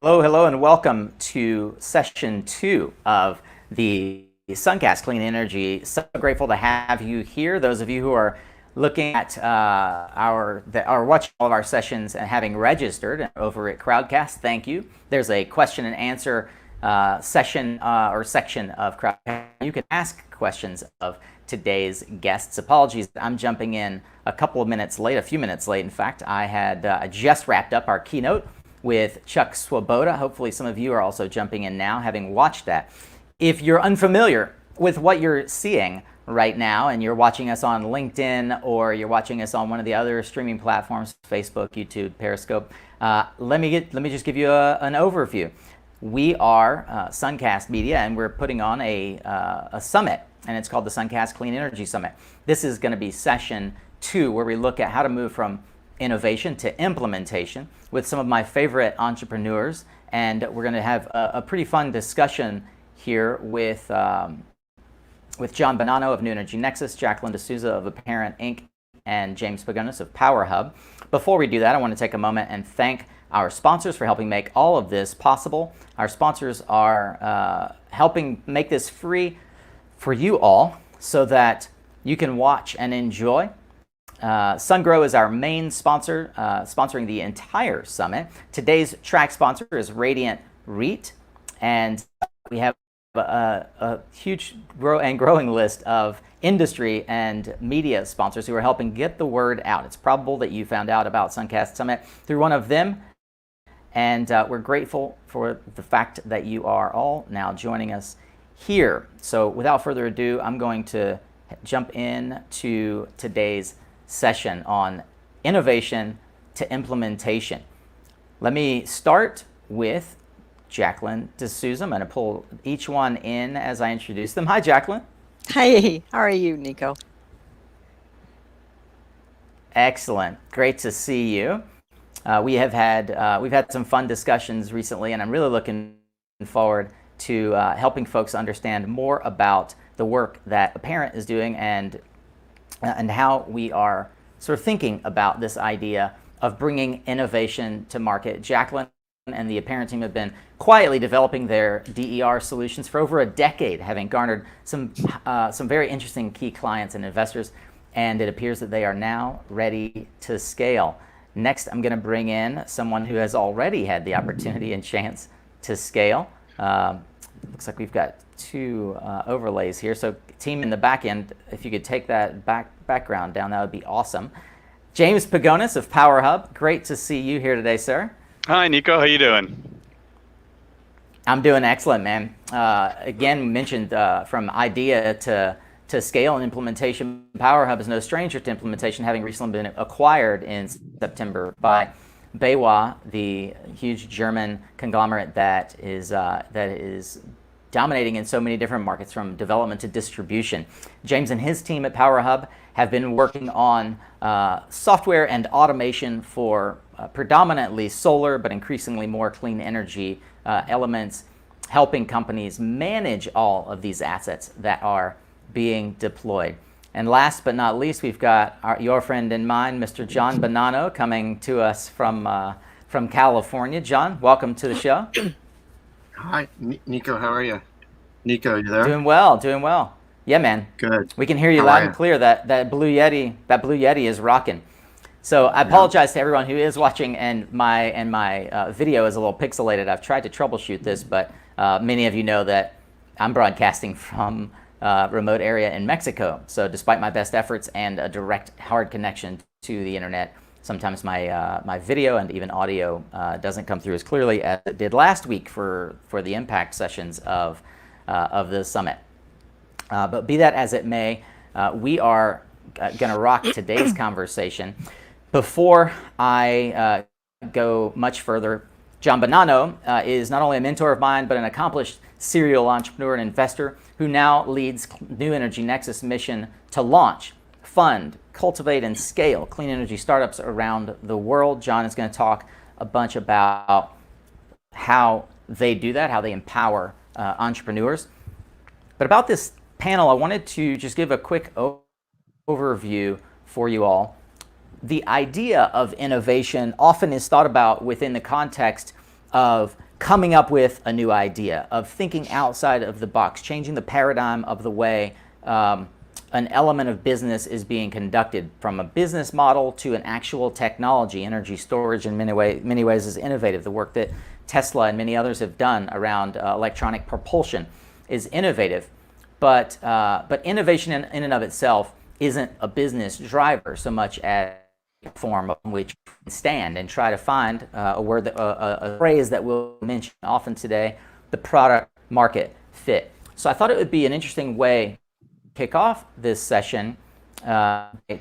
Hello, hello, and welcome to session 2 of the Suncast Clean Energy. So grateful to have you here. Those of you who are looking at are watching all of our sessions and having registered over at Crowdcast, thank you. There's a question and answer session or section of Crowdcast. You can ask questions of today's guests. Apologies, I'm jumping in a couple of minutes late, a few minutes late. In fact, I had just wrapped up our keynote with Chuck Swoboda. Hopefully some of you are also jumping in now, having watched that. If you're unfamiliar with what you're seeing right now and you're watching us on LinkedIn or you're watching us on one of the other streaming platforms, Facebook, YouTube, Periscope, let me just give you an overview. We are Suncast Media, and we're putting on a summit, and it's called the Suncast Clean Energy Summit. This is going to be session 2, where we look at how to move from innovation to implementation with some of my favorite entrepreneurs, and we're going to have a pretty fun discussion here with John Bonanno of New Energy Nexus, Jacqueline D'Souza of Apparent Inc., and James Pagonis of Power Hub. Before we do that, I want to take a moment and thank our sponsors for helping make all of this possible. Our sponsors are helping make this free for you all so that you can watch and enjoy. SunGrow is our main sponsor, sponsoring the entire summit. Today's track sponsor is Radiant REIT, and we have a huge growing list of industry and media sponsors who are helping get the word out. It's probable that you found out about Suncast Summit through one of them, and we're grateful for the fact that you are all now joining us here. So without further ado, I'm going to jump in to today's session on innovation to implementation. Let me start with Jacqueline D'Souza. I'm going to pull each one in as I introduce them. Hi, Jacqueline. Hey, how are you, Nico? Excellent. Great to see you. We've had some fun discussions recently, and I'm really looking forward to helping folks understand more about the work that Apparent is doing and how we are sort of thinking about this idea of bringing innovation to market. Jacqueline and the Apparent team have been quietly developing their DER solutions for over a decade, having garnered some very interesting key clients and investors, and it appears that they are now ready to scale. Next, I'm going to bring in someone who has already had the opportunity and chance to scale. Looks like we've got two overlays here. So team in the back end, if you could take that background down, that would be awesome. James Pagonis of Power Hub, great to see you here today, sir. Hi, Nico. How you doing? I'm doing excellent, man. Again, mentioned from idea to scale and implementation. Power Hub is no stranger to implementation, having recently been acquired in September by BayWa, the huge German conglomerate that is dominating in so many different markets, from development to distribution. James and his team at Power Hub have been working on software and automation for predominantly solar, but increasingly more clean energy elements, helping companies manage all of these assets that are being deployed. And last but not least, we've got your friend and mine, Mr. John Bonanno, coming to us from California. John, welcome to the show. Hi, Nico. How are you? Nico, you there? Doing well, doing well. Yeah, man. Good. We can hear you loud and clear. That Blue Yeti is rocking. So I apologize to everyone who is watching, and my video is a little pixelated. I've tried to troubleshoot this, but many of you know that I'm broadcasting from remote area in Mexico. So despite my best efforts and a direct hard connection to the internet, sometimes my video and even audio doesn't come through as clearly as it did last week for the impact sessions of the summit. But be that as it may, we are going to rock today's conversation. Before I go much further, John Bonanno is not only a mentor of mine, but an accomplished serial entrepreneur and investor who now leads New Energy Nexus' mission to launch, fund, cultivate, and scale clean energy startups around the world. John is going to talk a bunch about how they do that, how they empower entrepreneurs. But about this panel, I wanted to just give a quick overview for you all. The idea of innovation often is thought about within the context of coming up with a new idea, of thinking outside of the box, changing the paradigm of the way an element of business is being conducted, from a business model to an actual technology. Energy storage in many ways is innovative. The work that Tesla and many others have done around electronic propulsion is innovative, but innovation in and of itself isn't a business driver so much as a form on which we can stand and try to find a phrase that we'll mention often today: the product market fit. So I thought it would be an interesting way to kick off this session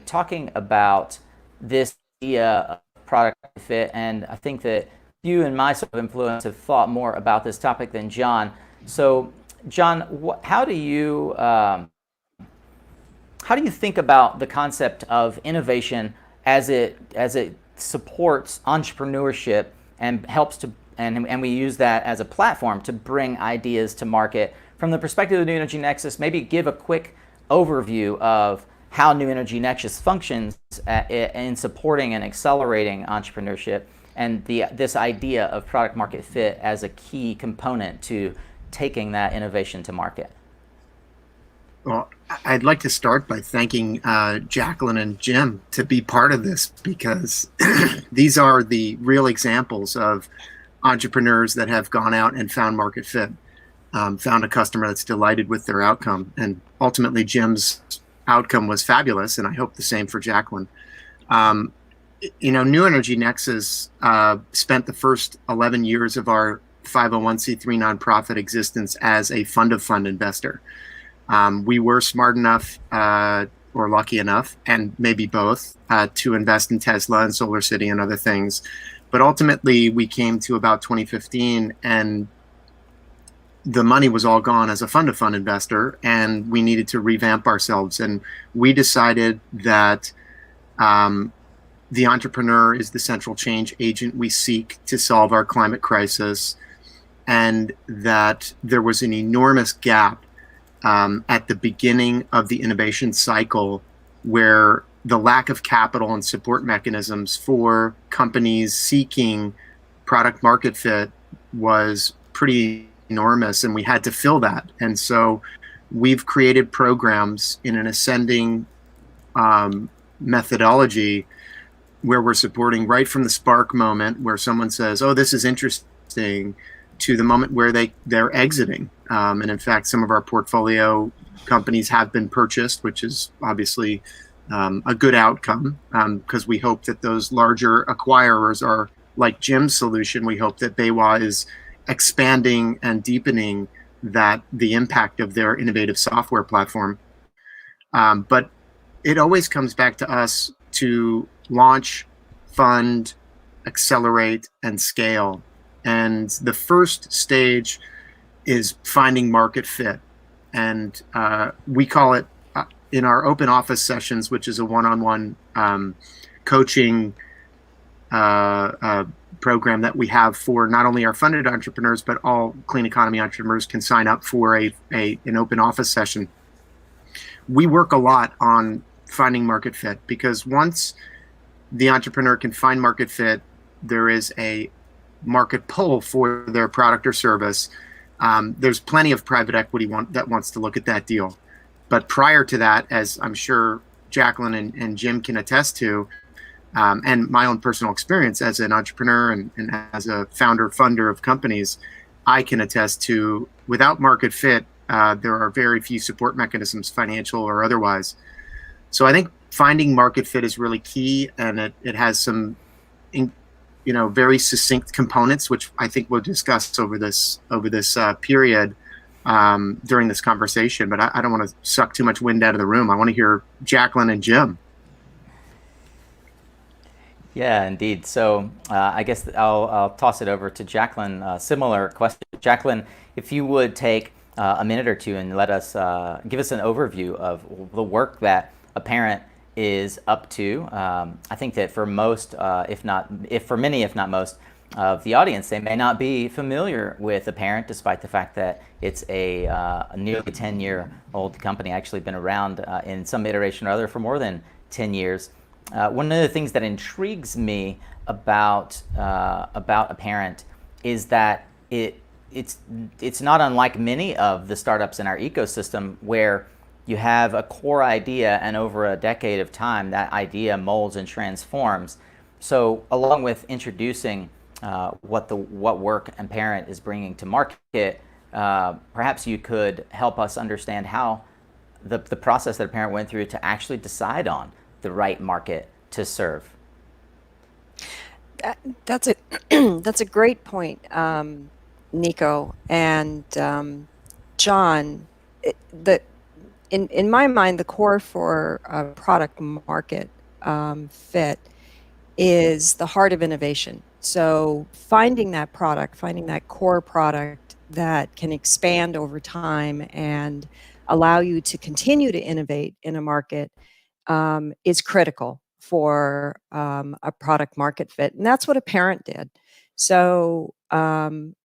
talking about this idea of product market fit, and I think that you and my sort of influence have thought more about this topic than John. So John, how do you think about the concept of innovation as it supports entrepreneurship and helps to and we use that as a platform to bring ideas to market? From the perspective of the New Energy Nexus, maybe give a quick overview of how New Energy Nexus functions in supporting and accelerating entrepreneurship, and this idea of product market fit as a key component to taking that innovation to market. Well, I'd like to start by thanking Jacqueline and Jim to be part of this, because these are the real examples of entrepreneurs that have gone out and found market fit, found a customer that's delighted with their outcome. And ultimately, Jim's outcome was fabulous, and I hope the same for Jacqueline. New Energy Nexus spent the first 11 years of our 501c3 nonprofit existence as a fund-of-fund investor. We were smart enough or lucky enough, and maybe both, to invest in Tesla and Solar City and other things. But ultimately, we came to about 2015, and the money was all gone as a fund-of-fund investor, and we needed to revamp ourselves. And we decided that the entrepreneur is the central change agent we seek to solve our climate crisis, and that there was an enormous gap at the beginning of the innovation cycle, where the lack of capital and support mechanisms for companies seeking product market fit was pretty enormous, and we had to fill that. And so we've created programs in an ascending methodology where we're supporting right from the spark moment, where someone says, oh, this is interesting, to the moment where they're exiting. And in fact, some of our portfolio companies have been purchased, which is obviously a good outcome, because we hope that those larger acquirers are like Jim's solution. We hope that BayWa is expanding and deepening the impact of their innovative software platform. But it always comes back to us to launch, fund, accelerate, and scale. And the first stage is finding market fit. And we call it, in our open office sessions, which is a one-on-one coaching program that we have for not only our funded entrepreneurs, but all clean economy entrepreneurs can sign up for an open office session. We work a lot on finding market fit, because once the entrepreneur can find market fit, there is a market pull for their product or service. There's plenty of private equity that wants to look at that deal. But prior to that, as I'm sure Jacqueline and Jim can attest to, and my own personal experience as an entrepreneur and as a funder of companies, I can attest to, without market fit, there are very few support mechanisms, financial or otherwise. So I think finding market fit is really key, and it has some very succinct components, which I think we'll discuss over this period during this conversation. But I don't want to suck too much wind out of the room. I want to hear Jacqueline and Jim. Yeah, indeed. So I guess I'll toss it over to Jacqueline. Similar question, Jacqueline, if you would take a minute or two and let us give us an overview of the work that Apparent is up to. I think that for most, for many, if not most, of the audience, they may not be familiar with Apparent, despite the fact that it's a nearly 10-year-old company, actually been around in some iteration or other for more than 10 years. One of the things that intrigues me about Apparent is that it it's it's not unlike many of the startups in our ecosystem where you have a core idea, and over a decade of time, that idea molds and transforms. So, along with introducing what work and Parent is bringing to market, perhaps you could help us understand how the process that Parent went through to actually decide on the right market to serve. That's a that's a great point, Nico and John. In my mind, the core for a product market fit is the heart of innovation. So finding that product, finding that core product that can expand over time and allow you to continue to innovate in a market is critical for a product market fit. And that's what a Parent did. So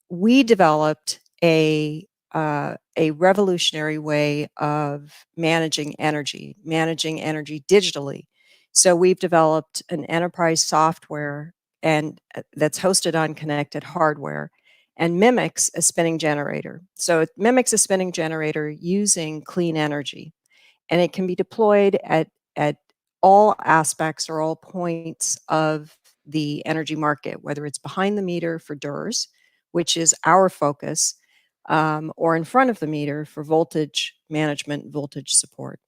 we developed a revolutionary way of managing energy digitally. So we've developed an enterprise software and that's hosted on connected hardware and mimics a spinning generator. So it mimics a spinning generator using clean energy, and it can be deployed at all aspects or all points of the energy market, whether it's behind the meter for DERs, which is our focus, or in front of the meter for voltage management, voltage support.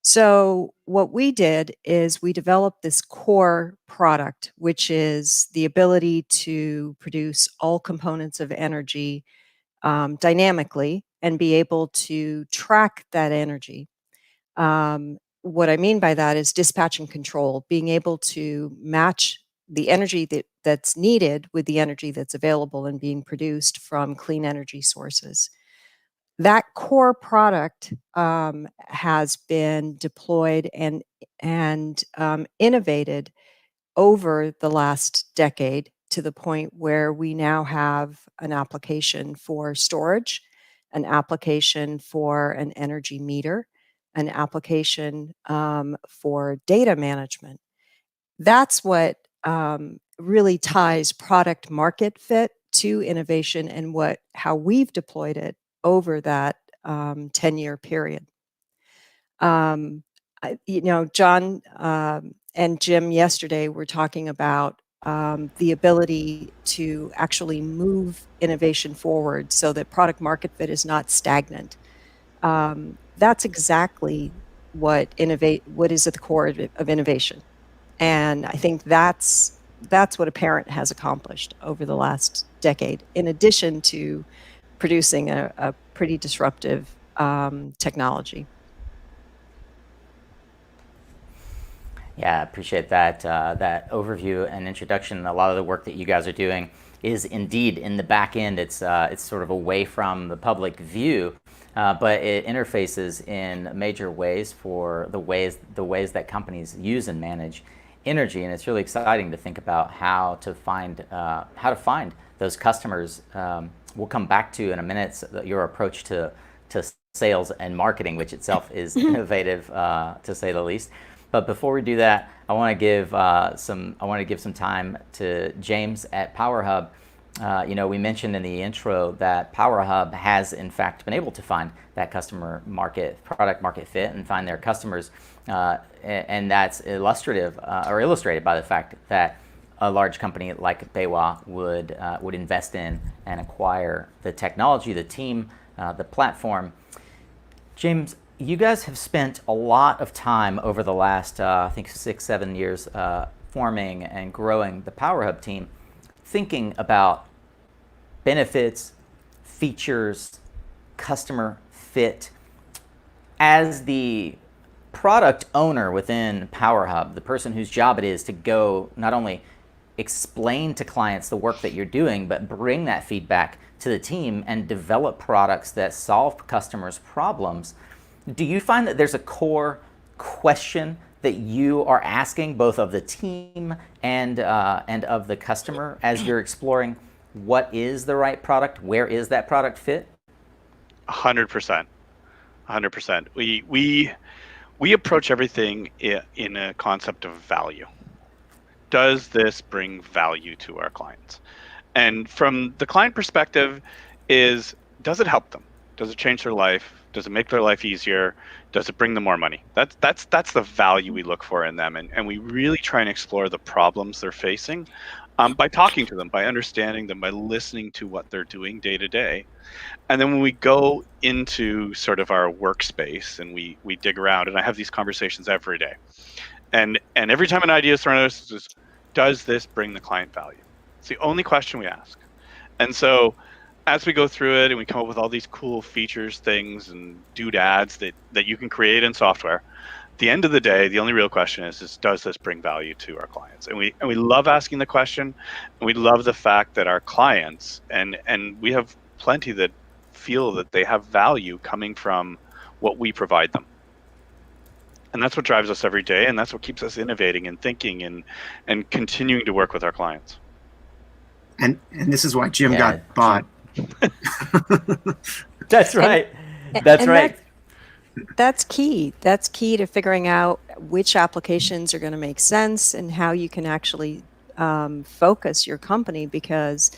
So what we did is we developed this core product, which is the ability to produce all components of energy dynamically and be able to track that energy. What I mean by that is dispatch and control, being able to match the energy that's needed with the energy that's available and being produced from clean energy sources. That core product has been deployed and innovated over the last decade to the point where we now have an application for storage, an application for an energy meter, an application for data management. That's what really ties product market fit to innovation and how we've deployed it over that 10-year period. John and Jim yesterday were talking about the ability to actually move innovation forward so that product market fit is not stagnant. That's exactly what is at the core of innovation. And I think that's what a Parent has accomplished over the last decade, in addition to producing a pretty disruptive technology. Yeah, I appreciate that that overview and introduction. A lot of the work that you guys are doing is indeed in the back end. It's sort of away from the public view, but it interfaces in major ways for the ways that companies use and manage energy. And it's really exciting to think about how to find those customers. We'll come back to in a minute your approach to sales and marketing, which itself is innovative to say the least. But before we do that, I want to give some time to James at PowerHub. We mentioned in the intro that PowerHub has in fact been able to find that product market fit and find their customers, and that's illustrated by the fact that a large company like BayWa would invest in and acquire the technology, the team, the platform. James, you guys have spent a lot of time over the last, I think, 6-7 years forming and growing the PowerHub team, thinking about benefits, features, customer fit. As the product owner within PowerHub, the person whose job it is to go not only explain to clients the work that you're doing, but bring that feedback to the team and develop products that solve customers' problems, do you find that there's a core question that you are asking both of the team and of the customer as you're exploring what is the right product, where is that product fit? 100%. 100%. We approach everything in a concept of value. Does this bring value to our clients? And from the client perspective is, does it help them? Does it change their life? Does it make their life easier? Does it bring them more money? That's the value we look for in them. And we really try and explore the problems they're facing by talking to them, by understanding them, by listening to what they're doing day to day. And then when we go into sort of our workspace and we dig around, and I have these conversations every day. And every time an idea is thrown at us, is, does this bring the client value? It's the only question we ask. And so as we go through it and we come up with all these cool features, things, and doodads that you can create in software, at the end of the day, the only real question is does this bring value to our clients? And we love asking the question, and we love the fact that our clients, and we have plenty that feel that they have value coming from what we provide them. And that's what drives us every day, and that's what keeps us innovating and thinking and continuing to work with our clients. And this is why Jim got bought. That's right. That's right. That's key. That's key to figuring out which applications are going to make sense and how you can actually focus your company, because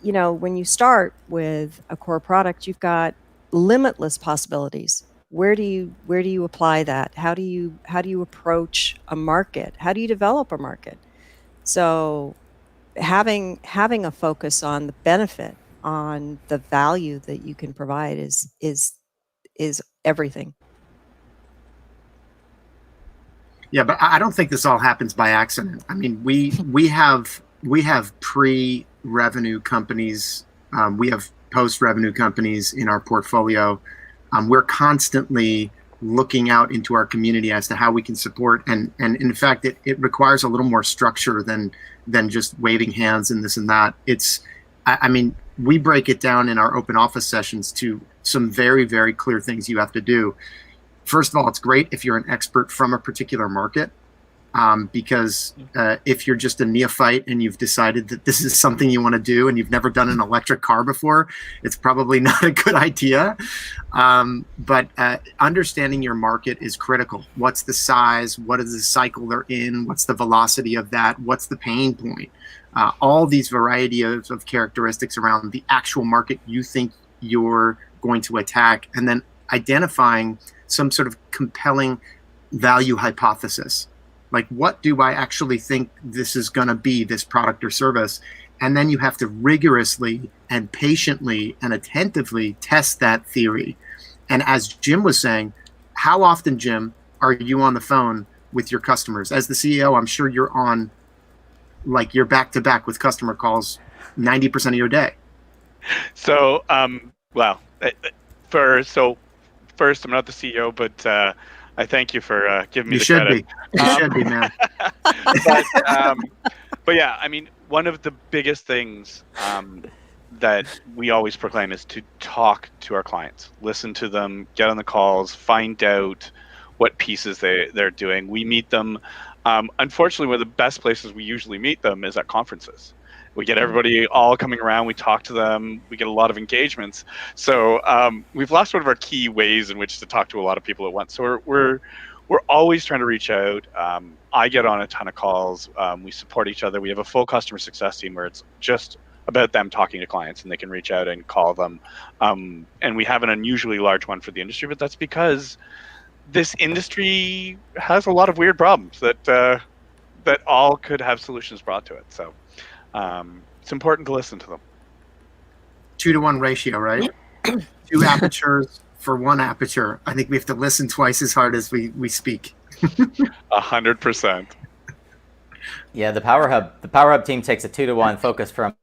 when you start with a core product, you've got limitless possibilities. Where do you apply that? How do you approach a market? How do you develop a market? So having a focus on the benefit, on the value that you can provide is everything. Yeah, but I don't think this all happens by accident. I mean, we have pre-revenue companies, we have post-revenue companies in our portfolio. We're constantly looking out into our community as to how we can support, and in fact, it requires a little more structure than just waving hands and this and that. I mean, we break it down in our open office sessions to some very, very clear things you have to do. First of all, it's great if you're an expert from a particular market, because if you're just a neophyte and you've decided that this is something you want to do and you've never done an electric car before, it's probably not a good idea. But understanding your market is critical. What's the size? What is the cycle they're in? What's the velocity of that? What's the pain point? All these variety of characteristics around the actual market you think you're going to attack, and then identifying some sort of compelling value hypothesis. Like, what do I actually think this is going to be, this product or service? And then you have to rigorously and patiently and attentively test that theory. And as Jim was saying, how often, Jim, are you on the phone with your customers? As the CEO, I'm sure you're on, like, you're back to back with customer calls 90% of your day. So, first, I'm not the CEO, but I thank you for giving me the credit. You should be, man. But yeah, I mean, one of the biggest things that we always proclaim is to talk to our clients, listen to them, get on the calls, find out what pieces they're doing. We meet them. Unfortunately, one of the best places we usually meet them is at conferences. We get everybody all coming around. We talk to them. We get a lot of engagements. So we've lost one of our key ways in which to talk to a lot of people at once. So we're always trying to reach out. I get on a ton of calls. We support each other. We have a full customer success team where it's just about them talking to clients, and they can reach out and call them. And we have an unusually large one for the industry, but that's because this industry has a lot of weird problems that all could have solutions brought to it. So it's important to listen to them. 2-to-1 ratio, right? 2 apertures for 1 aperture. I think we have to listen twice as hard as we speak. 100%. Yeah, the Power Hub team takes a 2-to-1 focus from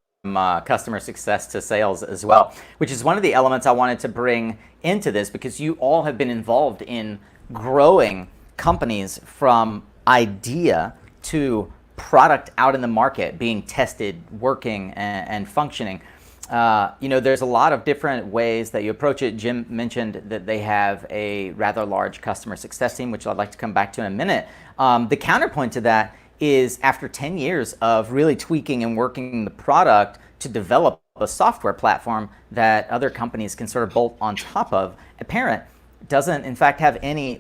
customer success to sales as well, which is one of the elements I wanted to bring into this, because you all have been involved in growing companies from idea to product out in the market, being tested, working, and functioning. There's a lot of different ways that you approach it. Jim mentioned that they have a rather large customer success team, which I'd like to come back to in a minute. The counterpoint to that is, after 10 years of really tweaking and working the product to develop a software platform that other companies can sort of bolt on top of, Apparent doesn't in fact have any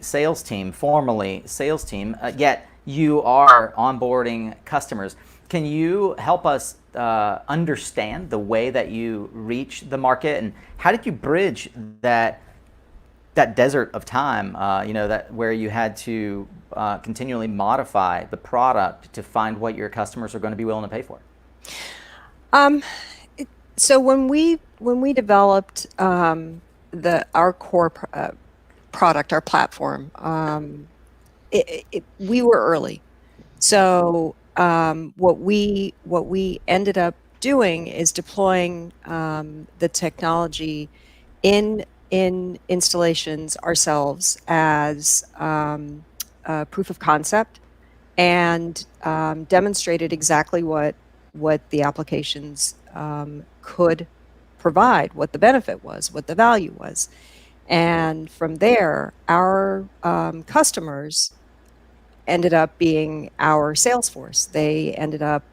formally sales team, yet you are onboarding customers. can you help us understand the way that you reach the market, and how did you bridge that desert of time, that where you had to continually modify the product to find what your customers are going to be willing to pay for? So when we developed our core product, our platform, we were early. So what we ended up doing is deploying the technology in installations ourselves as proof of concept, and demonstrated exactly what the applications could provide, what the benefit was, what the value was. And from there, our customers ended up being our sales force. They ended up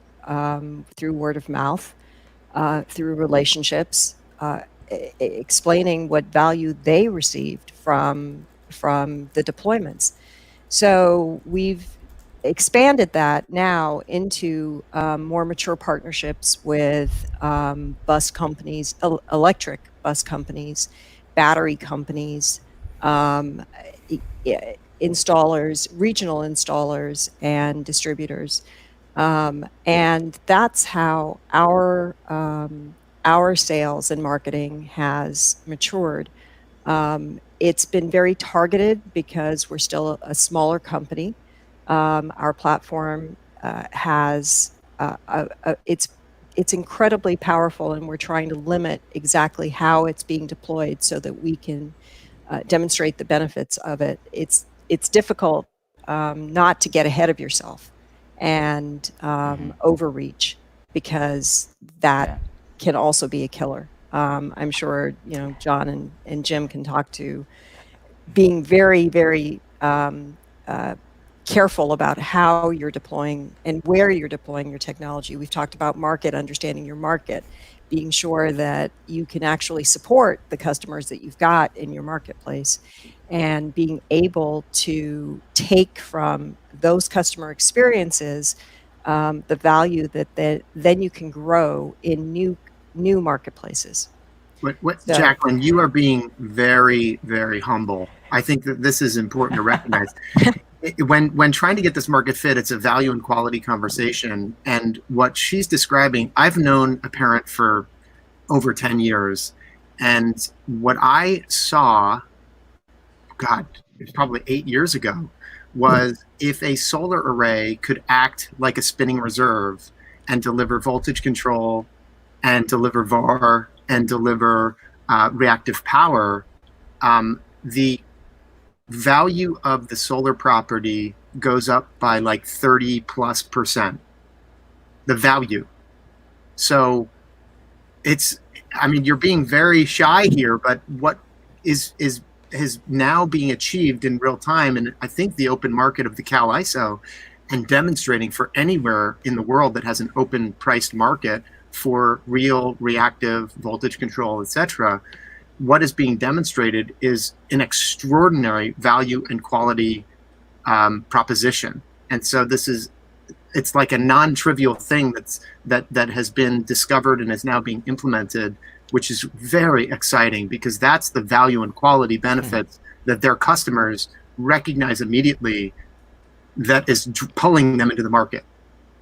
through word of mouth, through relationships, explaining what value they received from the deployments. So we've expanded that now into more mature partnerships with bus companies, electric bus companies, battery companies, installers, regional installers, and distributors. And that's how our sales and marketing has matured. It's been very targeted because we're still a smaller company. Our platform has it's incredibly powerful, and we're trying to limit exactly how it's being deployed so that we can demonstrate the benefits of it. It's difficult not to get ahead of yourself and overreach, because that can also be a killer. I'm sure John and Jim can talk to being very, very careful about how you're deploying and where you're deploying your technology. We've talked about market, understanding your market, being sure that you can actually support the customers that you've got in your marketplace, and being able to take from those customer experiences the value that then you can grow in new marketplaces. Jacqueline, you are being very, very humble. I think that this is important to recognize. When trying to get this market fit, it's a value and quality conversation. And what she's describing, I've known a parent for over 10 years. And what I saw, God, it's probably 8 years ago, was if a solar array could act like a spinning reserve and deliver voltage control and deliver VAR and deliver reactive power, the value of the solar property goes up by like 30+%. The value. So you're being very shy here, but what is now being achieved in real time, and I think the open market of the Cal ISO, and demonstrating for anywhere in the world that has an open priced market for real reactive voltage control, etc., what is being demonstrated is an extraordinary value and quality proposition. And so it's like a non-trivial thing that has been discovered and is now being implemented, which is very exciting, because that's the value and quality benefits that their customers recognize immediately, that is pulling them into the market.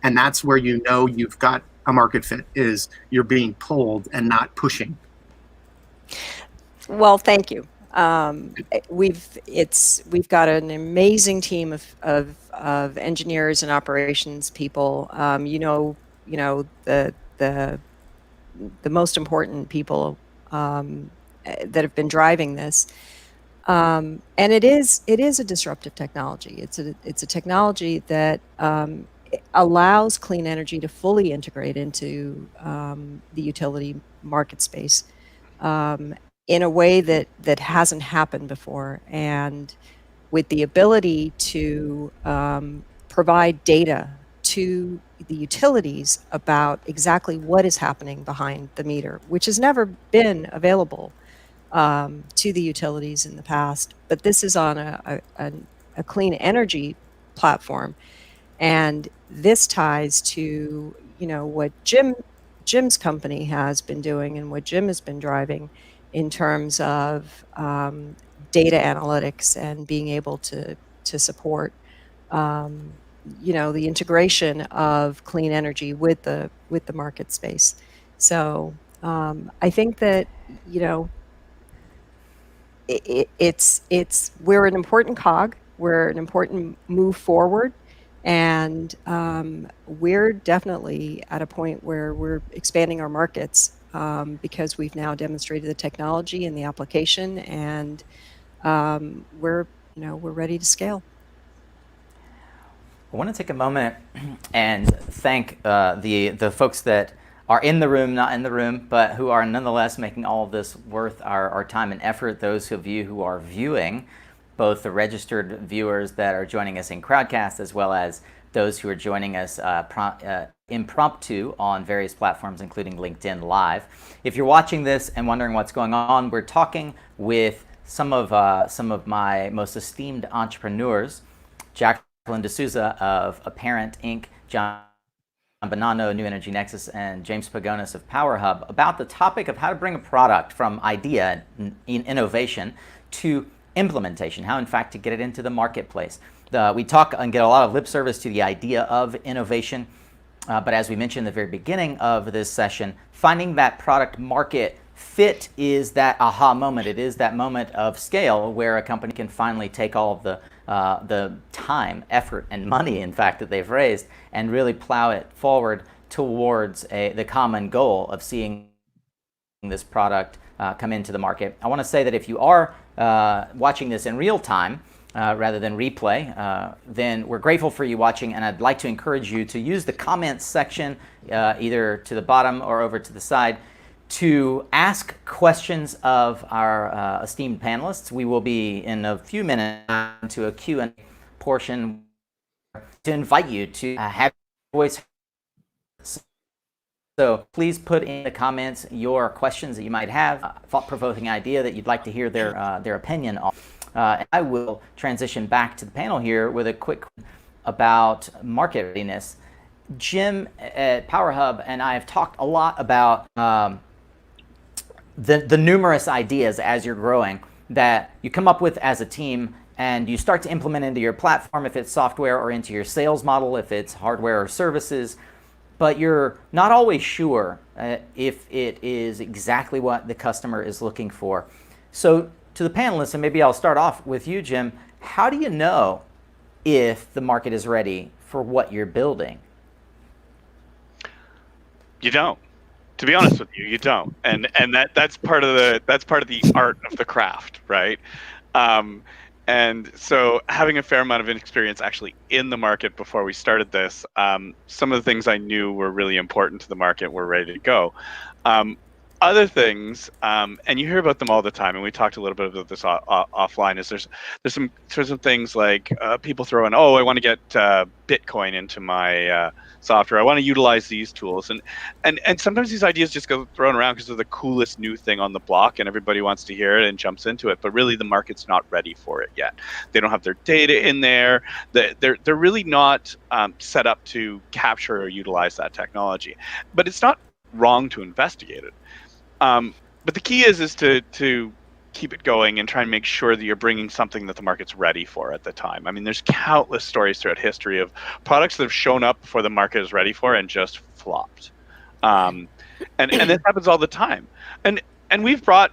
And that's where you've got a market fit, is you're being pulled and not pushing. Well, thank you. We've got an amazing team of engineers and operations people. The most important people that have been driving this. And it is a disruptive technology. It's a technology that allows clean energy to fully integrate into the utility market space in a way that hasn't happened before, and with the ability to provide data to the utilities about exactly what is happening behind the meter, which has never been available to the utilities in the past. But this is on a clean energy platform, and this ties to, what Jim's company has been doing and what Jim has been driving in terms of data analytics and being able to support the integration of clean energy with the market space. So I think that it's we're an important cog, we're an important move forward, and we're definitely at a point where we're expanding our markets because we've now demonstrated the technology and the application, and we're ready to scale. I want to take a moment and thank the folks that are in the room, not in the room, but who are nonetheless making all of this worth our time and effort. Those of you who are viewing, both the registered viewers that are joining us in Crowdcast, as well as those who are joining us impromptu on various platforms, including LinkedIn Live. If you're watching this and wondering what's going on, we're talking with some of my most esteemed entrepreneurs, Jacqueline D'Souza of Apparent Inc., John Bonanno, New Energy Nexus, and James Pagonis of PowerHub, about the topic of how to bring a product from idea in innovation to implementation, how in fact to get it into the marketplace. We talk and get a lot of lip service to the idea of innovation, but as we mentioned at the very beginning of this session, finding that product market fit is that aha moment. It is that moment of scale where a company can finally take all of the time, effort, and money, in fact, that they've raised and really plow it forward towards the common goal of seeing this product come into the market. I want to say that if you are watching this in real time, rather than replay, then we're grateful for you watching, and I'd like to encourage you to use the comments section, either to the bottom or over to the side, to ask questions of our esteemed panelists. We will be in a few minutes into a Q&A portion to invite you to have your voice. So please put in the comments your questions that you might have, thought-provoking idea that you'd like to hear their opinion on. I will transition back to the panel here with a quick about market readiness. Jim at PowerHub and I have talked a lot about the numerous ideas as you're growing that you come up with as a team and you start to implement into your platform, if it's software, or into your sales model, if it's hardware or services, but you're not always sure if it is exactly what the customer is looking for. So to the panelists, and maybe I'll start off with you, Jim, how do you know if the market is ready for what you're building? You don't. To be honest with you, you don't, and that's part of the art of the craft, right? And so having a fair amount of experience actually in the market before we started this, some of the things I knew were really important to the market were ready to go. Other things, and you hear about them all the time, and we talked a little bit about this offline, is there's some things like people throw in, oh, I want to get Bitcoin into my software. I want to utilize these tools, and sometimes these ideas just go thrown around because they're the coolest new thing on the block, and everybody wants to hear it and jumps into it. But really, the market's not ready for it yet. They don't have their data in there. They're really not set up to capture or utilize that technology. But it's not wrong to investigate it. But the key is to keep it going and try and make sure that you're bringing something that the market's ready for at the time. I mean, there's countless stories throughout history of products that have shown up before the market is ready for and just flopped. And this happens all the time. And we've brought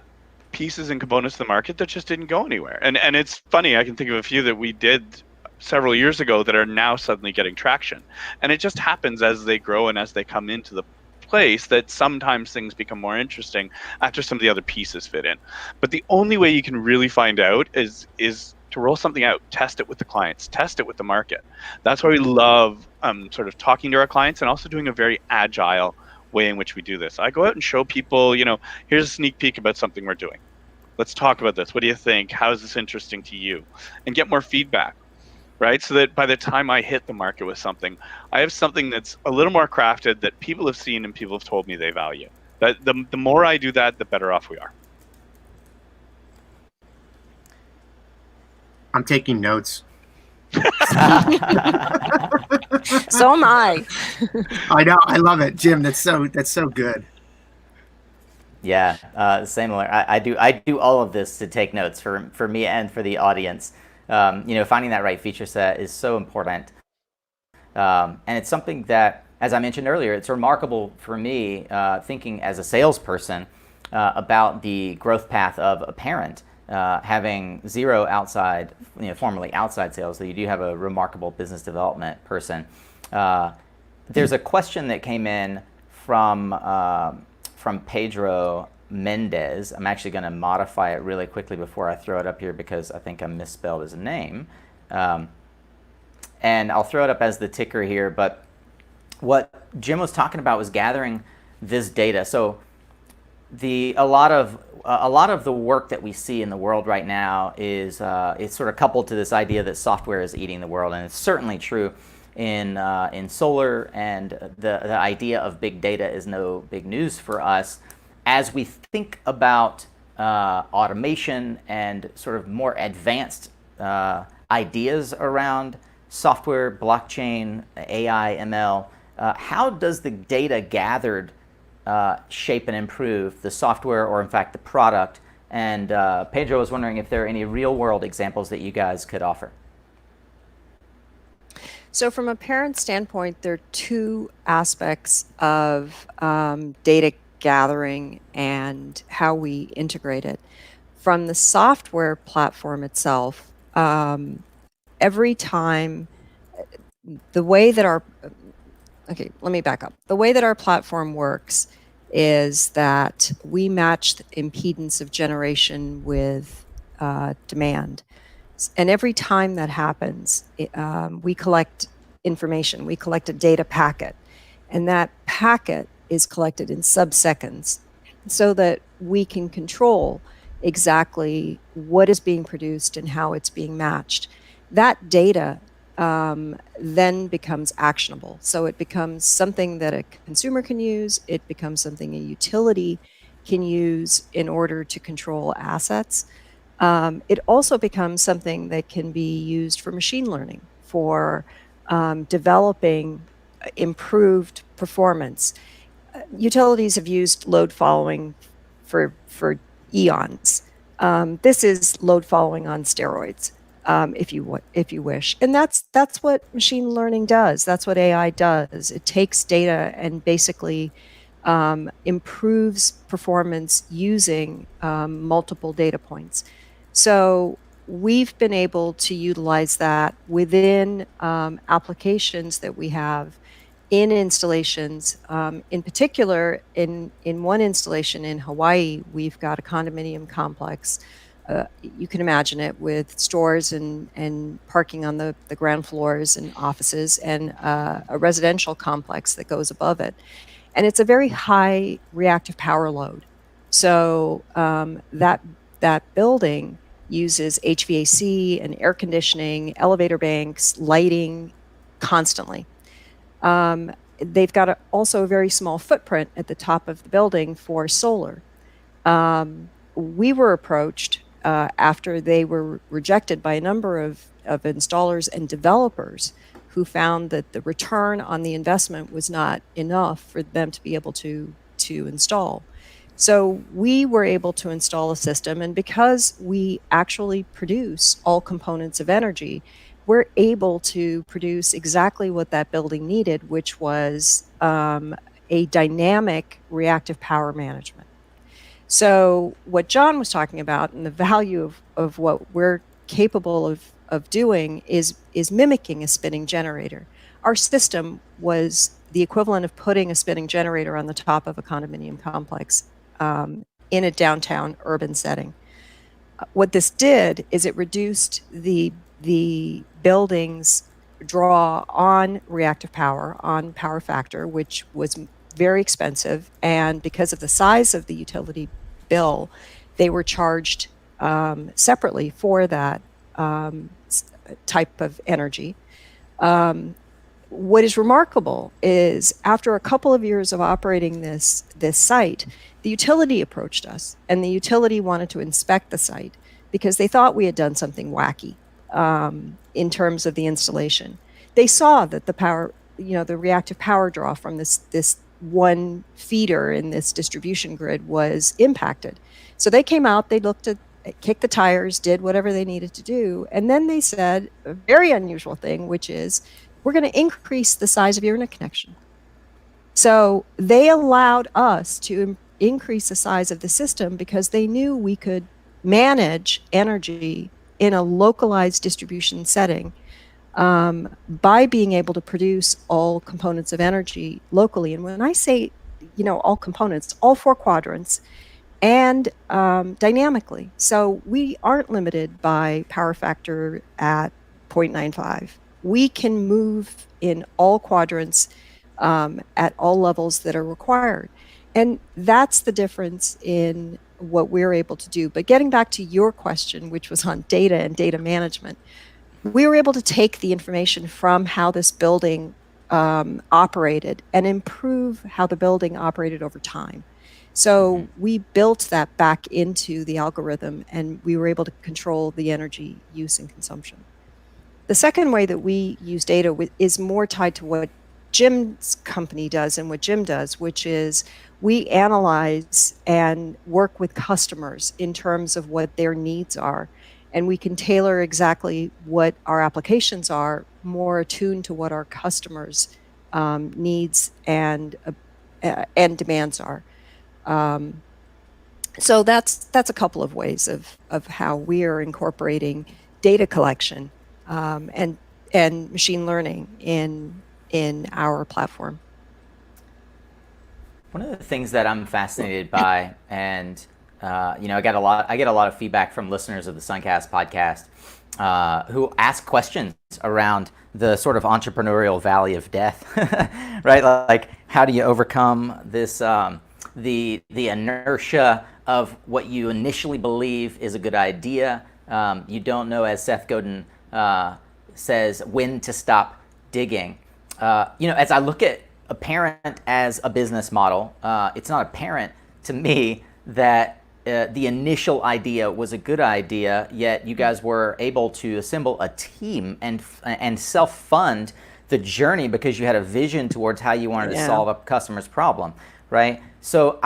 pieces and components to the market that just didn't go anywhere. And it's funny, I can think of a few that we did several years ago that are now suddenly getting traction. And it just happens as they grow and as they come into the place that sometimes things become more interesting after some of the other pieces fit in. But the only way you can really find out is to roll something out, test it with the clients, test it with the market. That's why we love sort of talking to our clients and also doing a very agile way in which we do this. I go out and show people, here's a sneak peek about something we're doing. Let's talk about this. What do you think? How is this interesting to you? And get more feedback. Right, so that by the time I hit the market with something, I have something that's a little more crafted that people have seen and people have told me they value. That the more I do that, the better off we are. I'm taking notes. So am I. I know. I love it, Jim. That's so good. Yeah, similar. I do all of this to take notes for me and for the audience. Finding that right feature set is so important, and it's something that, as I mentioned earlier, it's remarkable for me thinking as a salesperson about the growth path of a parent. Having zero outside, formerly outside sales, so you do have a remarkable business development person. There's a question that came in from Pedro Mendez. I'm actually going to modify it really quickly before I throw it up here because I think I misspelled his name. And I'll throw it up as the ticker here. But what Jim was talking about was gathering this data. So a lot of the work that we see in the world right now is it's sort of coupled to this idea that software is eating the world, and it's certainly true in solar, and the idea of big data is no big news for us as we think about automation and sort of more advanced ideas around software, blockchain, AI, ML. How does the data gathered shape and improve the software, or in fact the product? And Pedro was wondering if there are any real world examples that you guys could offer. So from a parent standpoint, there are two aspects of data gathering and how we integrate it. From the software platform itself, every time, the way that let me back up. The way that our platform works is that we match the impedance of generation with demand. And every time that happens, we collect information. We collect a data packet, and that packet is collected in sub-seconds so that we can control exactly what is being produced and how it's being matched. That data then becomes actionable. So it becomes something that a consumer can use. It becomes something a utility can use in order to control assets. It also becomes something that can be used for machine learning, for developing improved performance. Utilities have used load following for eons. This is load following on steroids, if you wish, and that's what machine learning does. That's what AI does. It takes data and basically improves performance using multiple data points. So we've been able to utilize that within applications that we have in installations. In particular, in one installation in Hawaii, we've got a condominium complex. You can imagine it with stores and parking on the ground floors and offices, and a residential complex that goes above it. And it's a very high reactive power load. So that building uses HVAC and air conditioning, elevator banks, lighting constantly. They've got also a very small footprint at the top of the building for solar. We were approached after they were rejected by a number of installers and developers who found that the return on the investment was not enough for them to be able to install. So we were able to install a system, and because we actually produce all components of energy, we're able to produce exactly what that building needed, which was a dynamic reactive power management. So what John was talking about, and the value of what we're capable of doing, is mimicking a spinning generator. Our system was the equivalent of putting a spinning generator on the top of a condominium complex in a downtown urban setting. What this did is it reduced the building's draw on reactive power, on power factor, which was very expensive. And because of the size of the utility bill, they were charged separately for that type of energy. What is remarkable is after a couple of years of operating this site, the utility approached us, and the utility wanted to inspect the site because they thought we had done something wacky. in terms of the installation. They saw that the power, the reactive power draw from this one feeder in this distribution grid was impacted. So they came out, they looked at, kicked the tires, did whatever they needed to do, and then they said a very unusual thing, which is, we're going to increase the size of your internet connection. So they allowed us to increase the size of the system because they knew we could manage energy in a localized distribution setting by being able to produce all components of energy locally. And when I say, all components, all 4 quadrants, and dynamically. So we aren't limited by power factor at 0.95. We can move in all quadrants at all levels that are required. And that's the difference in what we're able to do. But getting back to your question, which was on data and data management, we were able to take the information from how this building operated and improve how the building operated over time. So we built that back into the algorithm, and we were able to control the energy use and consumption. The second way that we use data is more tied to what Jim's company does and what Jim does, which is we analyze and work with customers in terms of what their needs are. And we can tailor exactly what our applications are, more attuned to what our customers' needs and demands are. So that's a couple of ways of how we are incorporating data collection and machine learning in our platform. One of the things that I'm fascinated by, and I get a lot of feedback from listeners of the Suncast podcast who ask questions around the sort of entrepreneurial valley of death, right? Like, how do you overcome this, the inertia of what you initially believe is a good idea? You don't know, as Seth Godin says, when to stop digging. As I look at apparent as a business model, it's not apparent to me that the initial idea was a good idea, yet you guys were able to assemble a team and self-fund the journey because you had a vision towards how you wanted to solve a customer's problem, right? So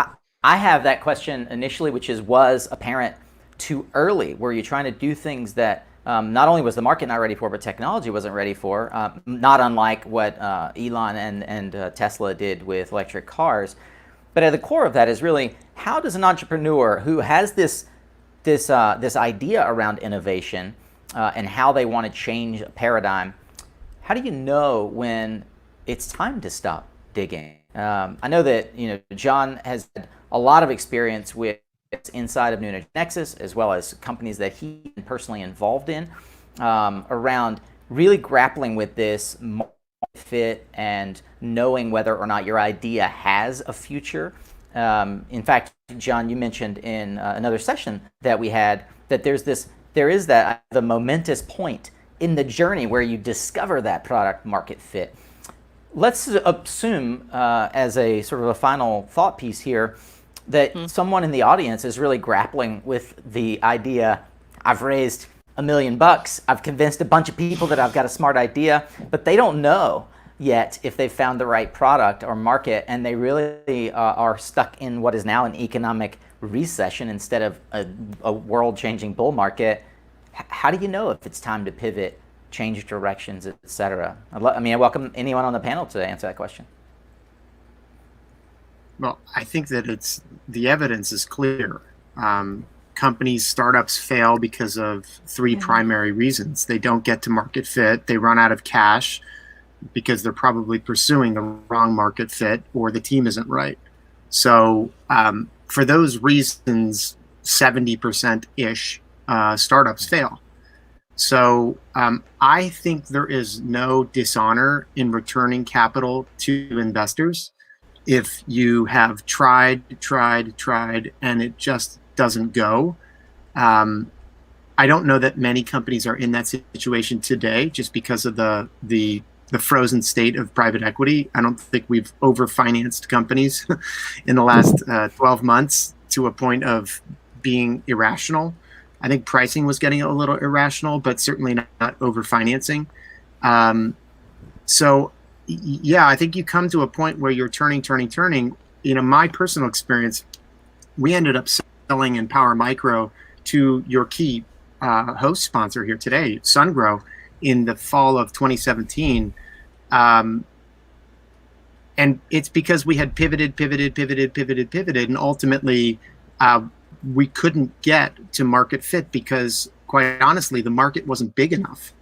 I have that question initially, which is, was apparent too early? Were you trying to do things that not only was the market not ready for, but technology wasn't ready for, not unlike what Elon and Tesla did with electric cars? But at the core of that is really, how does an entrepreneur who has this idea around innovation and how they want to change a paradigm, how do you know when it's time to stop digging? I know that John has had a lot of experience with inside of New Nexus, as well as companies that he personally involved in, around really grappling with this fit and knowing whether or not your idea has a future. In fact, John, you mentioned in another session that we had that there is the momentous point in the journey where you discover that product market fit. Let's assume, as a sort of a final thought piece here, that someone in the audience is really grappling with the idea, I've raised $1 million, I've convinced a bunch of people that I've got a smart idea, but they don't know yet if they've found the right product or market, and they really are stuck in what is now an economic recession instead of a world-changing bull market. How do you know if it's time to pivot, change directions, etc.? I welcome anyone on the panel to answer that question. Well, I think that the evidence is clear. Companies, startups fail because of 3 primary reasons. They don't get to market fit, they run out of cash because they're probably pursuing the wrong market fit, or the team isn't right. So for those reasons, 70%-ish startups fail. So I think there is no dishonor in returning capital to investors. If you have tried, and it just doesn't go. I don't know that many companies are in that situation today just because of the frozen state of private equity. I don't think we've overfinanced companies in the last 12 months to a point of being irrational. I think pricing was getting a little irrational, but certainly not over financing. So yeah, I think you come to a point where you're turning. My personal experience, we ended up selling in Power Micro to your key host sponsor here today, SunGrow, in the fall of 2017. And it's because we had pivoted, and ultimately we couldn't get to market fit because, quite honestly, the market wasn't big enough.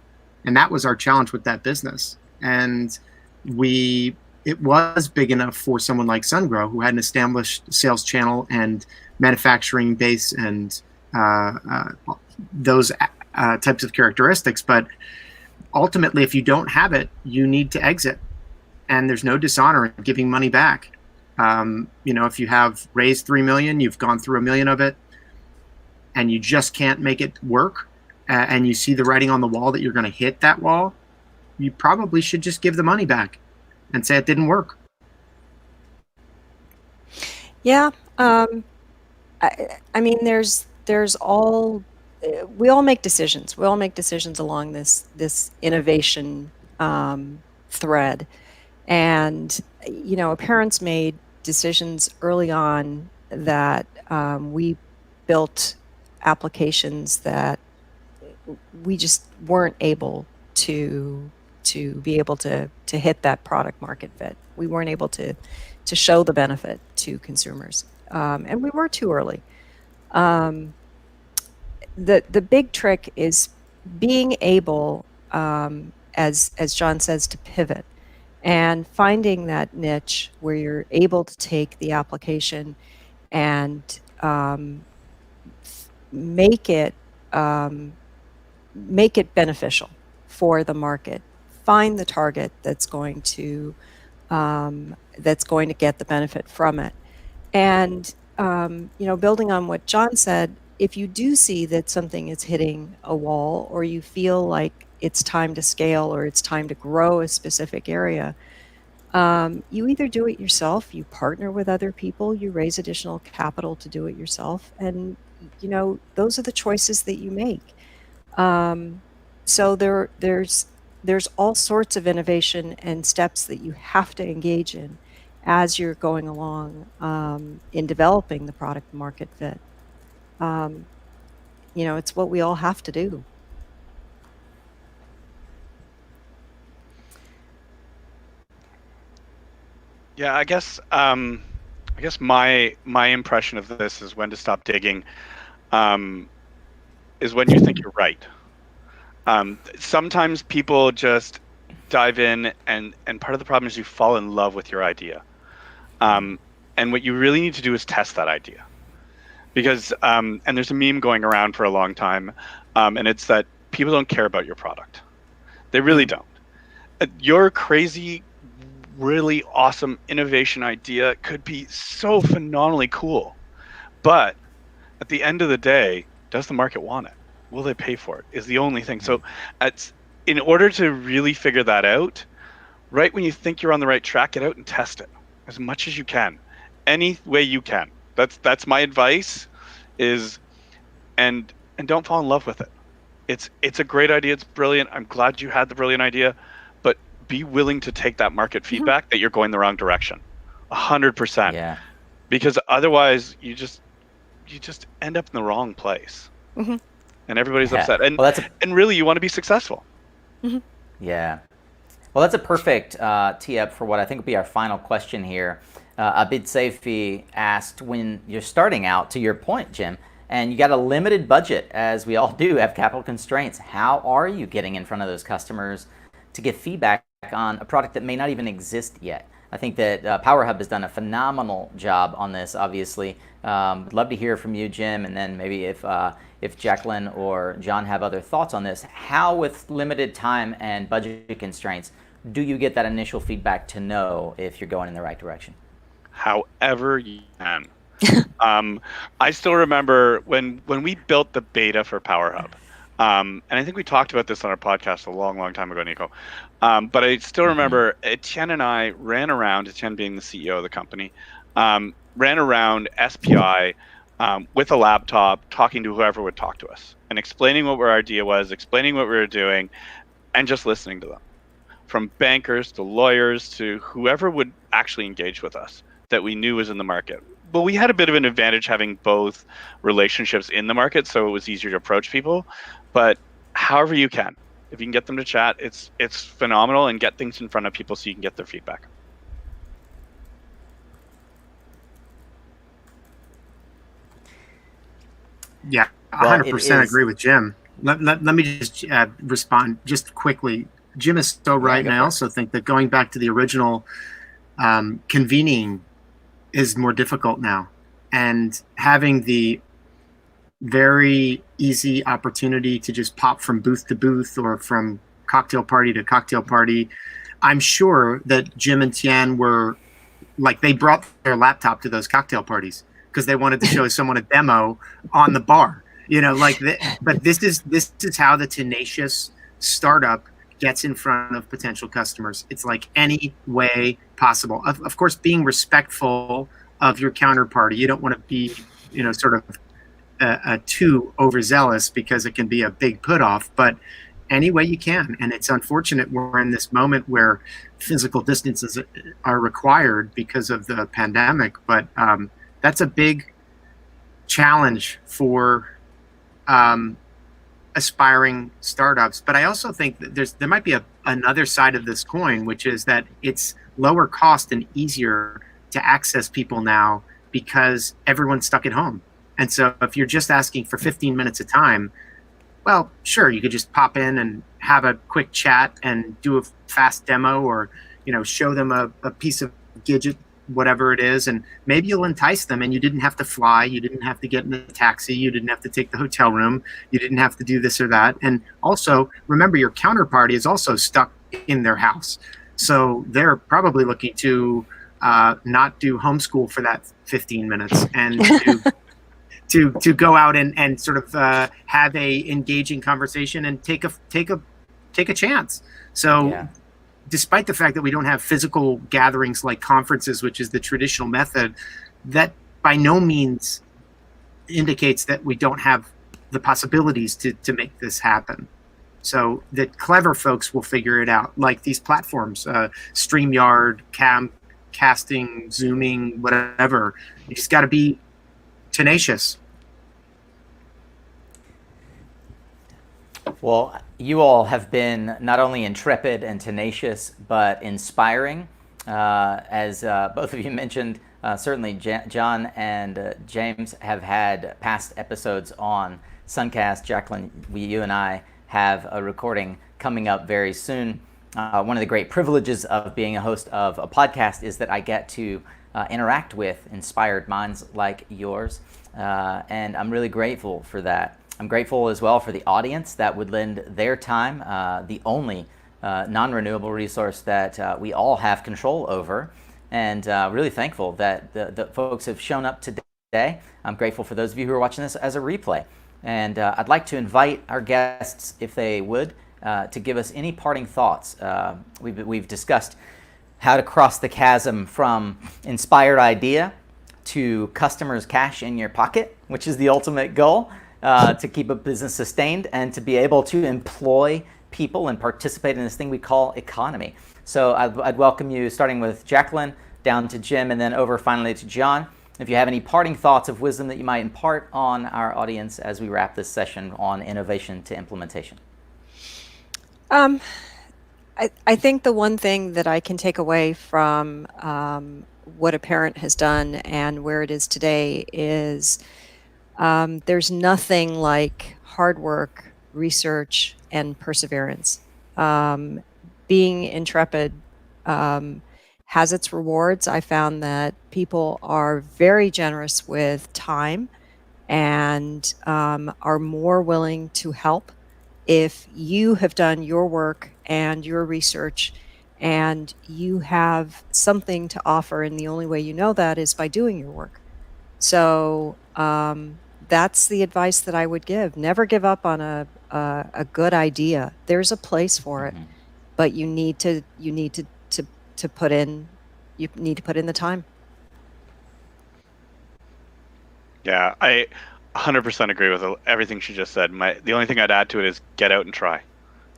And that was our challenge with that business. And it was big enough for someone like SunGrow, who had an established sales channel and manufacturing base and those types of characteristics. But ultimately, if you don't have it, you need to exit. And there's no dishonor in giving money back. If you have raised $3 million, you've gone through $1 million of it, and you just can't make it work, and you see the writing on the wall that you're going to hit that wall, you probably should just give the money back and say it didn't work. Yeah. I mean, we all make decisions. We all make decisions along this innovation thread. And, parents made decisions early on that we built applications that we just weren't able to be able to hit that product market fit. We weren't able to show the benefit to consumers, and we were too early. The big trick is being able, as John says, to pivot and finding that niche where you're able to take the application and make it beneficial for the market. Find the target that's going to get the benefit from it. And building on what John said, if you do see that something is hitting a wall, or you feel like it's time to scale or it's time to grow a specific area, you either do it yourself, you partner with other people, you raise additional capital to do it yourself, and those are the choices that you make. So there's all sorts of innovation and steps that you have to engage in as you're going along in developing the product market fit. It's what we all have to do. Yeah, I guess my impression of this is when to stop digging, is when you think you're right. Sometimes people just dive in, and part of the problem is you fall in love with your idea. And what you really need to do is test that idea. Because, and there's a meme going around for a long time, and it's that people don't care about your product. They really don't. Your crazy, really awesome innovation idea could be so phenomenally cool. But at the end of the day, does the market want it? Will they pay for it? Is the only thing. So in order to really figure that out, right when you think you're on the right track, get out and test it as much as you can, any way you can. That's my advice, and don't fall in love with it. It's a great idea. It's brilliant. I'm glad you had the brilliant idea, but be willing to take that market feedback that you're going the wrong direction, 100%. Yeah. Because otherwise, you just end up in the wrong place, and everybody's upset. And and really, you want to be successful. Yeah. Well, that's a perfect tee up for what I think will be our final question here. Abid Saifi asked, when you're starting out, to your point, Jim, and you got a limited budget, as we all do, have capital constraints, how are you getting in front of those customers to get feedback on a product that may not even exist yet? I think that PowerHub has done a phenomenal job on this, obviously. Would love to hear from you, Jim, and then maybe if Jacqueline or John have other thoughts on this. How, with limited time and budget constraints, do you get that initial feedback to know if you're going in the right direction? However you can. I still remember when we built the beta for PowerHub, and I think we talked about this on our podcast a long, long time ago, Nico. But I still remember Etienne and I ran around, Etienne being the CEO of the company, ran around SPI, with a laptop, talking to whoever would talk to us and explaining what our idea was, explaining what we were doing, and just listening to them. From bankers to lawyers to whoever would actually engage with us that we knew was in the market. But we had a bit of an advantage having both relationships in the market, so it was easier to approach people. But however you can, if you can get them to chat, it's phenomenal, and get things in front of people so you can get their feedback. Yeah, Well, 100% agree with Jim. Let me just respond just quickly. Jim is so right, and I also think that going back to the original, convening is more difficult now, and having the very easy opportunity to just pop from booth to booth or from cocktail party to cocktail party. I'm sure that Jim and Tian were like, they brought their laptop to those cocktail parties because they wanted to show someone a demo on the bar, but this is how the tenacious startup gets in front of potential customers. It's like any way possible. Of course, being respectful of your counterparty. You don't want to be, sort of too overzealous, because it can be a big put off, but any way you can. And it's unfortunate we're in this moment where physical distances are required because of the pandemic, but that's a big challenge for aspiring startups. But I also think that there might be another side of this coin, which is that it's lower cost and easier to access people now because everyone's stuck at home. And so if you're just asking for 15 minutes of time, well, sure, you could just pop in and have a quick chat and do a fast demo, or, show them a piece of gadget, whatever it is, and maybe you'll entice them, and you didn't have to fly, you didn't have to get in a taxi, you didn't have to take the hotel room, you didn't have to do this or that. And also, remember, your counterparty is also stuck in their house. So they're probably looking to not do homeschool for that 15 minutes and to go out and sort of have a engaging conversation and take a chance. So yeah. Despite the fact that we don't have physical gatherings like conferences, which is the traditional method, that by no means indicates that we don't have the possibilities to make this happen. So that clever folks will figure it out, like these platforms, StreamYard, casting, Zooming, whatever. You just got to be tenacious. Well, you all have been not only intrepid and tenacious, but inspiring. As both of you mentioned, certainly John and James have had past episodes on Suncast. Jacqueline, you and I have a recording coming up very soon. One of the great privileges of being a host of a podcast is that I get to interact with inspired minds like yours, and I'm really grateful for that. I'm grateful as well for the audience that would lend their time, the only non-renewable resource that we all have control over, and really thankful that the folks have shown up today. I'm grateful for those of you who are watching this as a replay, and I'd like to invite our guests, if they would, to give us any parting thoughts. We've discussed how to cross the chasm from inspired idea to customers' cash in your pocket, which is the ultimate goal. To keep a business sustained and to be able to employ people and participate in this thing we call economy. So I'd welcome you, starting with Jacqueline, down to Jim, and then over finally to John. If you have any parting thoughts of wisdom that you might impart on our audience as we wrap this session on innovation to implementation. I think the one thing that I can take away from what a parent has done and where it is today is there's nothing like hard work, research, and perseverance. Being intrepid has its rewards. I found that people are very generous with time and are more willing to help if you have done your work and your research and you have something to offer, and the only way you know that is by doing your work. So that's the advice that I would give. Never give up on a good idea. There's a place for it, but you need to put in the time. Yeah, I 100% agree with everything she just said. The only thing I'd add to it is get out and try.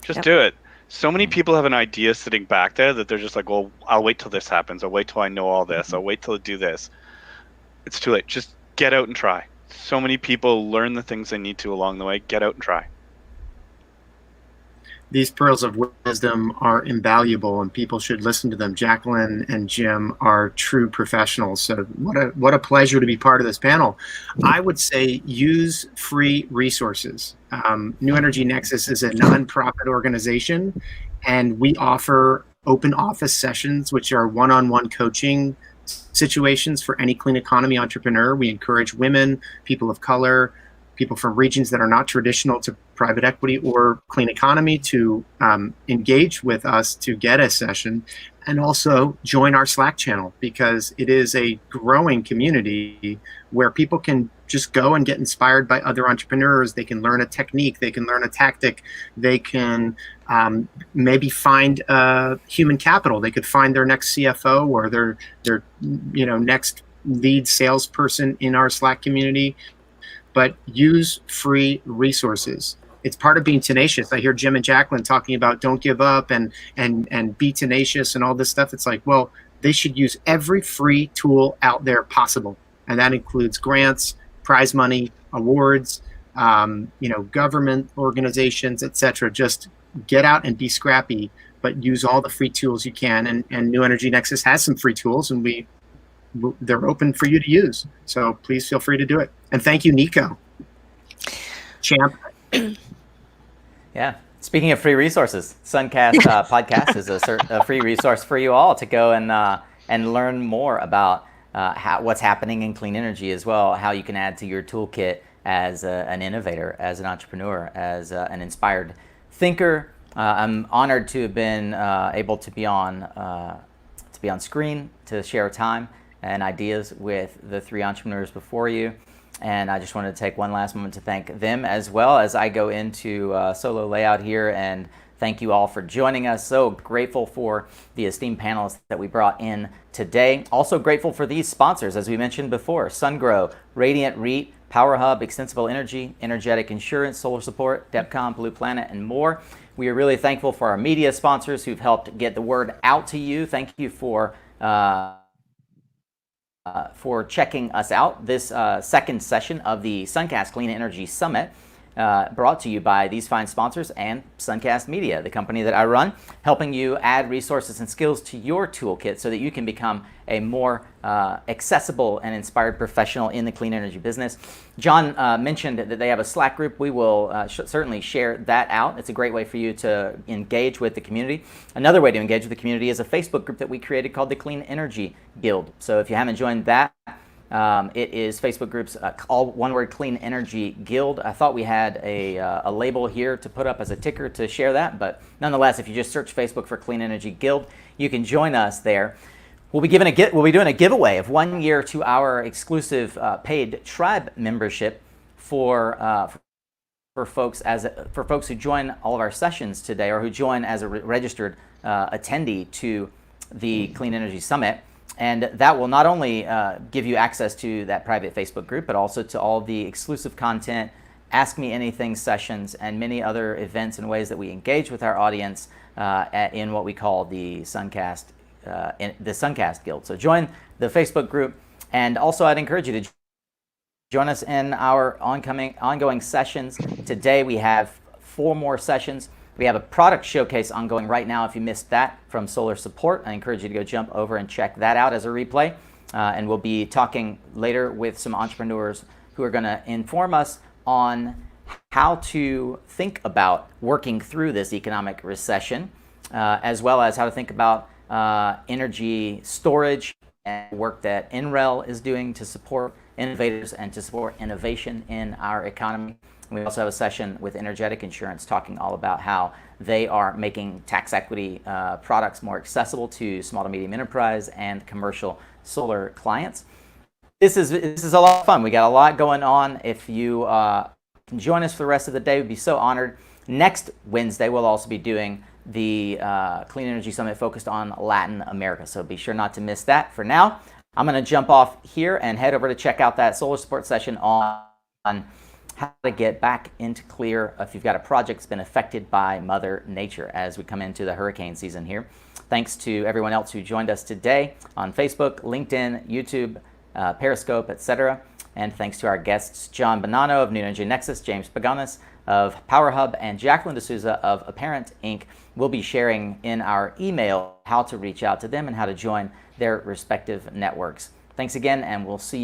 Just Yep. do it. So many people have an idea sitting back there that they're just like, well, I'll wait till this happens. I'll wait till I know all this. I'll wait till I do this. It's too late. Just get out and try. So many people learn the things they need to along the way. Get out and try. These pearls of wisdom are invaluable, and people should listen to them. Jacqueline and Jim are true professionals. So what a pleasure to be part of this panel. I would say use free resources. New Energy Nexus is a nonprofit organization, and we offer open office sessions, which are one-on-one coaching situations for any clean economy entrepreneur. We encourage women, people of color, people from regions that are not traditional to private equity or clean economy to engage with us to get a session, and also join our Slack channel, because it is a growing community where people can just go and get inspired by other entrepreneurs. They can learn a technique, they can learn a tactic, they can maybe find human capital. They could find their next CFO or their next lead salesperson in our Slack community. But use free resources. It's part of being tenacious. I hear Jim and Jacqueline talking about don't give up and be tenacious and all this stuff. It's like, well, they should use every free tool out there possible. And that includes grants, prize money, awards, government organizations, etc. Just get out and be scrappy, but use all the free tools you can. And New Energy Nexus has some free tools, and they're open for you to use. So please feel free to do it. And thank you, Nico. Champ. Yeah. Speaking of free resources, Suncast podcast is a free resource for you all to go and learn more about what's happening in clean energy, as well, how you can add to your toolkit as an innovator, as an entrepreneur, as an inspired thinker. I'm honored to have been able to be on screen to share time and ideas with the three entrepreneurs before you. And I just wanted to take one last moment to thank them, as well as I go into solo layout here, and thank you all for joining us. So grateful for the esteemed panelists that we brought in today. Also grateful for these sponsors, as we mentioned before: SunGrow, Radiant REIT, Power Hub, Extensible Energy, Energetic Insurance, Solar Support, Depcom, Blue Planet, and more. We are really thankful for our media sponsors who've helped get the word out to you. Thank you for checking us out. This second session of the Suncast Clean Energy Summit, brought to you by these fine sponsors and Suncast Media, the company that I run, helping you add resources and skills to your toolkit so that you can become a more accessible and inspired professional in the clean energy business. John mentioned that they have a Slack group. We will certainly share that out. It's a great way for you to engage with the community. Another way to engage with the community is a Facebook group that we created called the Clean Energy Guild. So if you haven't joined that, it is Facebook groups, all one word, Clean Energy Guild. I thought we had a label here to put up as a ticker to share that, but nonetheless, if you just search Facebook for Clean Energy Guild, you can join us there. We'll be doing a giveaway of 1 year to our exclusive paid tribe membership for folks who join all of our sessions today, or who join as a registered attendee to the Clean Energy Summit. And that will not only give you access to that private Facebook group, but also to all the exclusive content, Ask Me Anything sessions, and many other events and ways that we engage with our audience in what we call the Suncast Guild. So join the Facebook group, and also I'd encourage you to join us in our ongoing sessions. Today we have 4 more sessions. We have a product showcase ongoing right now. If you missed that from Solar Support, I encourage you to go jump over and check that out as a replay. And we'll be talking later with some entrepreneurs who are going to inform us on how to think about working through this economic recession, as well as how to think about energy storage and work that NREL is doing to support innovators and to support innovation in our economy. We also have a session with Energetic Insurance talking all about how they are making tax equity products more accessible to small to medium enterprise and commercial solar clients. This is a lot of fun. We got a lot going on. If you can join us for the rest of the day, we'd be so honored. Next Wednesday, we'll also be doing the Clean Energy Summit focused on Latin America. So be sure not to miss that. For now, I'm going to jump off here and head over to check out that solar support session on how to get back into clear if you've got a project that's been affected by Mother Nature as we come into the hurricane season here. Thanks to everyone else who joined us today on Facebook, LinkedIn, YouTube, Periscope, etc. And thanks to our guests, John Bonanno of New Energy Nexus, James Paganis of Power Hub, and Jacqueline D'Souza of Apparent Inc. We'll be sharing in our email how to reach out to them and how to join their respective networks. Thanks again, and we'll see you